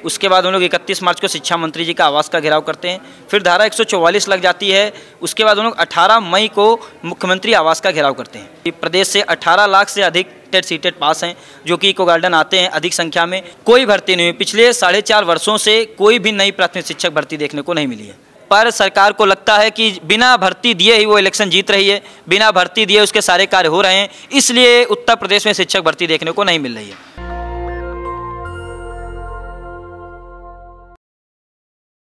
उसके बाद हम लोग 31 मार्च को शिक्षा मंत्री जी का आवास का घेराव करते हैं। फिर धारा 144 लग जाती है। उसके बाद हम लोग 18 मई को मुख्यमंत्री आवास का घेराव करते हैं। प्रदेश से 18 लाख से अधिक टेट सीटेट पास हैं जो कि इको गार्डन आते हैं अधिक संख्या में। कोई भर्ती नहीं हुई, पिछले 4.5 वर्षों से कोई भी नई प्राथमिक शिक्षक भर्ती देखने को नहीं मिली है। पर सरकार को लगता है कि बिना भर्ती दिए ही वो इलेक्शन जीत रही है, बिना भर्ती दिए उसके सारे कार्य हो रहे हैं, इसलिए उत्तर प्रदेश में शिक्षक भर्ती देखने को नहीं मिल रही है।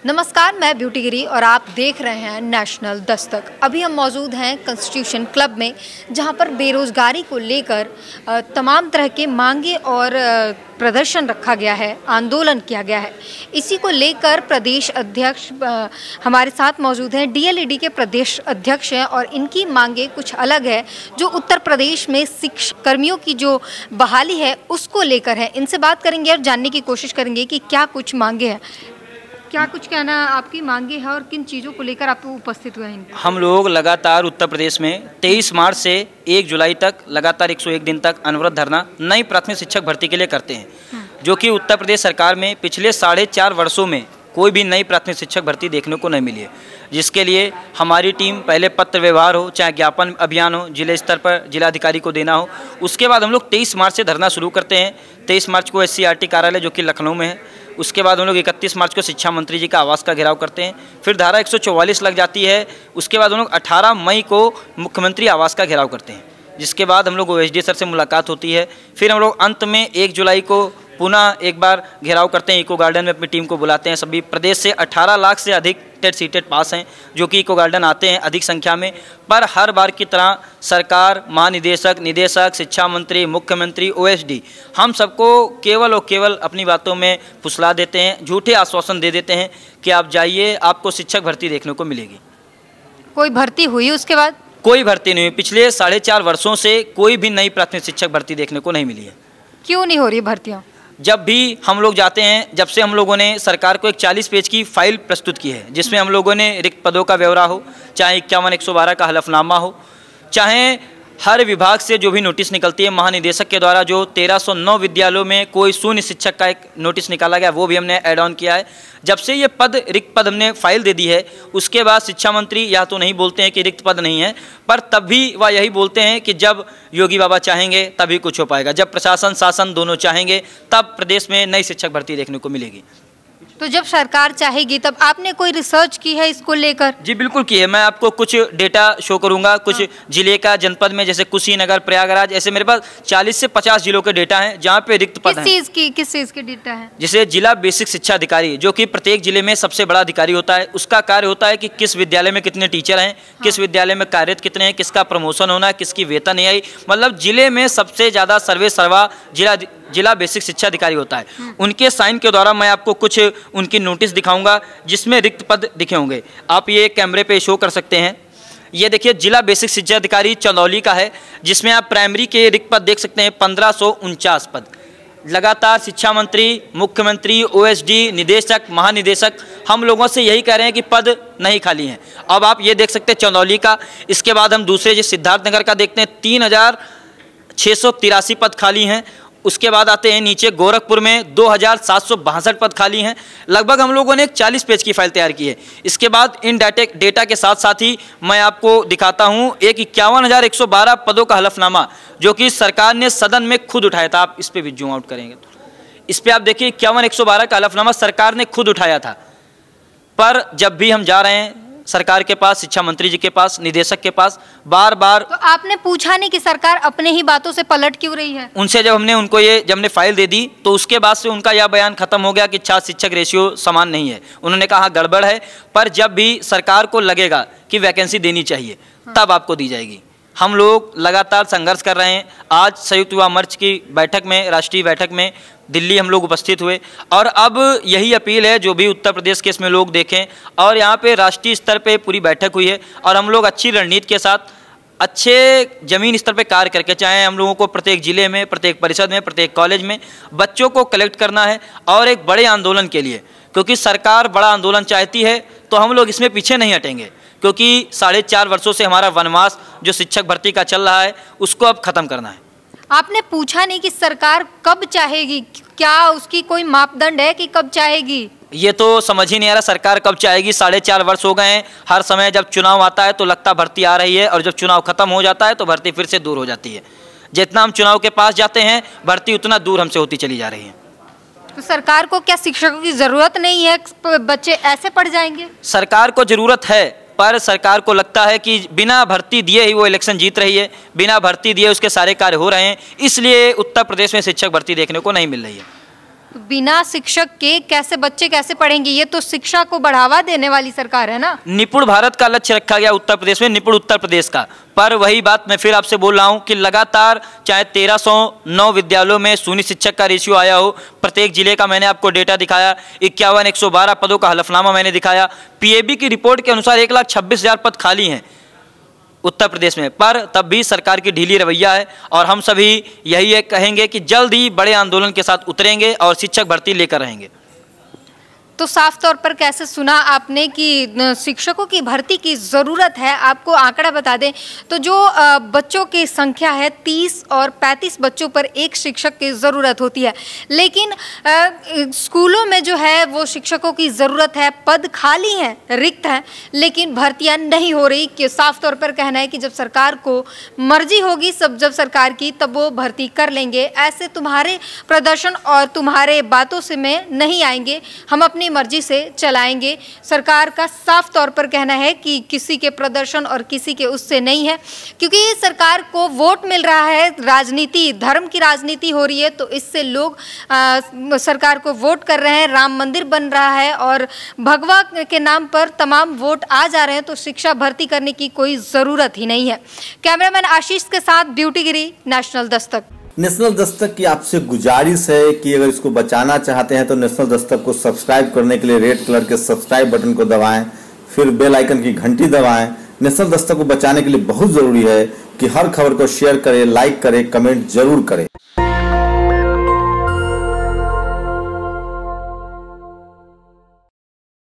नमस्कार, मैं ब्यूटी गिरी और आप देख रहे हैं नेशनल दस्तक। अभी हम मौजूद हैं कॉन्स्टिट्यूशन क्लब में, जहां पर बेरोजगारी को लेकर तमाम तरह के मांगे और प्रदर्शन रखा गया है, आंदोलन किया गया है। इसी को लेकर प्रदेश अध्यक्ष हमारे साथ मौजूद हैं, डीएलईडी के प्रदेश अध्यक्ष हैं और इनकी मांगे कुछ अलग है जो उत्तर प्रदेश में शिक्षक कर्मियों की जो बहाली है उसको लेकर है। इनसे बात करेंगे और जानने की कोशिश करेंगे कि क्या कुछ मांगे हैं, क्या कुछ कहना आपकी मांगे है और किन चीज़ों को लेकर आप उपस्थित हुए हैं। हम लोग लगातार उत्तर प्रदेश में 23 मार्च से 1 जुलाई तक लगातार 101 दिन तक अनवरत धरना नई प्राथमिक शिक्षक भर्ती के लिए करते हैं, जो कि उत्तर प्रदेश सरकार में पिछले 4.5 वर्षों में कोई भी नई प्राथमिक शिक्षक भर्ती देखने को नहीं मिली है। जिसके लिए हमारी टीम पहले पत्र व्यवहार हो, चाहे ज्ञापन अभियान हो, जिले स्तर पर जिलाधिकारी को देना हो। उसके बाद हम लोग 23 मार्च से धरना शुरू करते हैं। 23 मार्च को SCRT कार्यालय जो कि लखनऊ में है। उसके बाद हम लोग 31 मार्च को शिक्षा मंत्री जी का आवास का घेराव करते हैं। फिर धारा 144 लग जाती है। उसके बाद हम लोग 18 मई को मुख्यमंत्री आवास का घेराव करते हैं, जिसके बाद हम लोग OSD सर से मुलाकात होती है। फिर हम लोग अंत में 1 जुलाई को पुनः एक बार घेराव करते हैं, इको गार्डन में अपनी टीम को बुलाते हैं। सभी प्रदेश से 18 लाख से अधिक टेट सीटेट पास हैं जो कि इको गार्डन आते हैं अधिक संख्या में। पर हर बार की तरह सरकार, महानिदेशक, निदेशक, शिक्षा मंत्री, मुख्यमंत्री, OSD हम सबको केवल और केवल अपनी बातों में फुसला देते हैं, झूठे आश्वासन दे देते हैं कि आप जाइए, आपको शिक्षक भर्ती देखने को मिलेगी। कोई भर्ती हुई उसके बाद? कोई भर्ती नहीं हुई। पिछले 4.5 वर्षों से कोई भी नई प्राथमिक शिक्षक भर्ती देखने को नहीं मिली है। क्यों नहीं हो रही भर्तियाँ? जब भी हम लोग जाते हैं, जब से हम लोगों ने सरकार को एक 40 पेज की फाइल प्रस्तुत की है, जिसमें हम लोगों ने रिक्त पदों का ब्यौरा हो, चाहे 51-112 का हलफनामा हो, चाहे हर विभाग से जो भी नोटिस निकलती है महानिदेशक के द्वारा, जो 1309 विद्यालयों में कोई शून्य शिक्षक का एक नोटिस निकाला गया, वो भी हमने ऐड ऑन किया है। जब से ये पद रिक्त पद हमने फाइल दे दी है, उसके बाद शिक्षा मंत्री या तो नहीं बोलते हैं कि रिक्त पद नहीं है, पर तब भी वह यही बोलते हैं कि जब योगी बाबा चाहेंगे तभी कुछ हो पाएगा, जब प्रशासन शासन दोनों चाहेंगे तब प्रदेश में नई शिक्षक भर्ती देखने को मिलेगी। तो जब सरकार चाहेगी तब आपने कोई रिसर्च की है इसको लेकर? जी बिल्कुल की है। मैं आपको कुछ डेटा शो करूंगा, कुछ जिले का, जनपद में, जैसे कुशीनगर, प्रयागराज, ऐसे मेरे पास 40 से 50 जिलों के डेटा हैं जहां पे रिक्त पद हैं। किस चीज के डेटा है? जैसे जिला बेसिक शिक्षा अधिकारी, जो कि प्रत्येक जिले में सबसे बड़ा अधिकारी होता है, उसका कार्य होता है कि किस विद्यालय में कितने टीचर हैं, किस विद्यालय में कार्यरत कितने हैं, किसका प्रमोशन होना है, किसकी वेतन नहीं आई, मतलब जिले में सबसे ज्यादा सर्वे सर्वा जिला बेसिक शिक्षा अधिकारी होता है। उनके साइन के द्वारा मैं आपको कुछ उनकी नोटिस दिखाऊंगा जिसमें रिक्त पद दिखे होंगे। आप ये कैमरे पे शो कर सकते हैं। ये देखिए, जिला बेसिक शिक्षा अधिकारी चंदौली का है, जिसमें आप प्राइमरी के रिक्त पद देख सकते हैं 1549 पद। लगातार शिक्षा मंत्री, मुख्यमंत्री, OSD, निदेशक, महानिदेशक हम लोगों से यही कह रहे हैं कि पद नहीं खाली हैं। अब आप ये देख सकते हैं चंदौली का। इसके बाद हम दूसरे जो सिद्धार्थनगर का देखते हैं, 3683 पद खाली हैं। उसके बाद आते हैं नीचे गोरखपुर में 2762 पद खाली हैं। लगभग हम लोगों ने एक 40 पेज की फाइल तैयार की है। इसके बाद इन डेटा के साथ साथ ही मैं आपको दिखाता हूं एक 51,112 पदों का हलफनामा, जो कि सरकार ने सदन में खुद उठाया था। आप इस पे भी जूम आउट करेंगे तो इस पे आप देखिए 51,112 का हलफनामा सरकार ने खुद उठाया था। पर जब भी हम जा रहे हैं सरकार के पास, शिक्षा मंत्री जी के पास, निदेशक के पास, बार बार तो आपने पूछा नहीं कि सरकार अपने ही बातों से पलट क्यों रही है? उनसे जब हमने फाइल दे दी तो उसके बाद से उनका यह बयान खत्म हो गया कि छात्र शिक्षक रेशियो समान नहीं है। उन्होंने कहा गड़बड़ है, पर जब भी सरकार को लगेगा कि वैकेंसी देनी चाहिए तब आपको दी जाएगी। हम लोग लगातार संघर्ष कर रहे हैं। आज संयुक्त युवा मोर्चा की बैठक में, राष्ट्रीय बैठक में दिल्ली हम लोग उपस्थित हुए, और अब यही अपील है जो भी उत्तर प्रदेश के इसमें लोग देखें, और यहाँ पे राष्ट्रीय स्तर पे पूरी बैठक हुई है और हम लोग अच्छी रणनीति के साथ अच्छे जमीन स्तर पे कार्य करके, चाहे हम लोगों को प्रत्येक जिले में, प्रत्येक परिषद में, प्रत्येक कॉलेज में बच्चों को कलेक्ट करना है और एक बड़े आंदोलन के लिए, क्योंकि सरकार बड़ा आंदोलन चाहती है तो हम लोग इसमें पीछे नहीं हटेंगे, क्योंकि 4.5 वर्षों से हमारा वनवास जो शिक्षक भर्ती का चल रहा है उसको अब खत्म करना है। आपने पूछा नहीं कि सरकार कब चाहेगी, क्या उसकी कोई मापदंड है कि कब चाहेगी? ये तो समझ ही नहीं आ रहा सरकार कब चाहेगी। 4.5 वर्ष हो गए हैं, हर समय जब चुनाव आता है तो लगता भर्ती आ रही है और जब चुनाव खत्म हो जाता है तो भर्ती फिर से दूर हो जाती है। जितना हम चुनाव के पास जाते हैं भर्ती उतना दूर हमसे होती चली जा रही है। तो सरकार को क्या शिक्षकों की जरूरत नहीं है? बच्चे ऐसे पढ़ जाएंगे? सरकार को जरूरत है, पर सरकार को लगता है कि बिना भर्ती दिए ही वो इलेक्शन जीत रही है, बिना भर्ती दिए उसके सारे कार्य हो रहे हैं, इसलिए उत्तर प्रदेश में शिक्षक भर्ती देखने को नहीं मिल रही है। बिना शिक्षक के कैसे बच्चे कैसे पढ़ेंगे? ये तो शिक्षा को बढ़ावा देने वाली सरकार है ना। निपुण भारत का लक्ष्य रखा गया उत्तर प्रदेश में, निपुण उत्तर प्रदेश का, पर वही बात मैं फिर आपसे बोल रहा हूं कि लगातार चाहे 1309 विद्यालयों में शून्य शिक्षक का रेशियो आया हो, प्रत्येक जिले का मैंने आपको डेटा दिखाया, 51,112 पदों का हलफनामा मैंने दिखाया, पीएबी की रिपोर्ट के अनुसार 1,26,000 पद खाली हैं उत्तर प्रदेश में, पर तब भी सरकार की ढीली रवैया है। और हम सभी यही कहेंगे कि जल्द ही बड़े आंदोलन के साथ उतरेंगे और शिक्षक भर्ती लेकर रहेंगे। तो साफ तौर पर कैसे सुना आपने कि शिक्षकों की भर्ती की ज़रूरत है। आपको आंकड़ा बता दें तो जो बच्चों की संख्या है 30 और 35 बच्चों पर एक शिक्षक की ज़रूरत होती है, लेकिन स्कूलों में जो है वो शिक्षकों की ज़रूरत है, पद खाली हैं, रिक्त हैं, लेकिन भर्तियां नहीं हो रही। कि साफ तौर पर कहना है कि जब सरकार को मर्जी होगी, जब सरकार की, तब वो भर्ती कर लेंगे। ऐसे तुम्हारे प्रदर्शन और तुम्हारे बातों से में नहीं आएंगे, हम अपनी मर्जी से चलाएंगे। सरकार का साफ तौर पर कहना है कि किसी के प्रदर्शन और किसी के उससे नहीं है, क्योंकि सरकार को वोट मिल रहा है, राजनीति, धर्म की राजनीति हो रही है, तो इससे लोग सरकार को वोट कर रहे हैं। राम मंदिर बन रहा है और भगवा के नाम पर तमाम वोट आ जा रहे हैं, तो शिक्षा भर्ती करने की कोई ज़रूरत ही नहीं है। कैमरामैन आशीष के साथ ब्यूटी गिरी, नेशनल दस्तक। नेशनल दस्तक की आपसे गुजारिश है कि अगर इसको बचाना चाहते हैं तो नेशनल दस्तक को सब्सक्राइब करने के लिए रेड कलर के सब्सक्राइब बटन को दबाएं, फिर बेल आइकन की घंटी दबाएं। नेशनल दस्तक को बचाने के लिए बहुत जरूरी है कि हर खबर को शेयर करें, लाइक करें, कमेंट जरूर करें।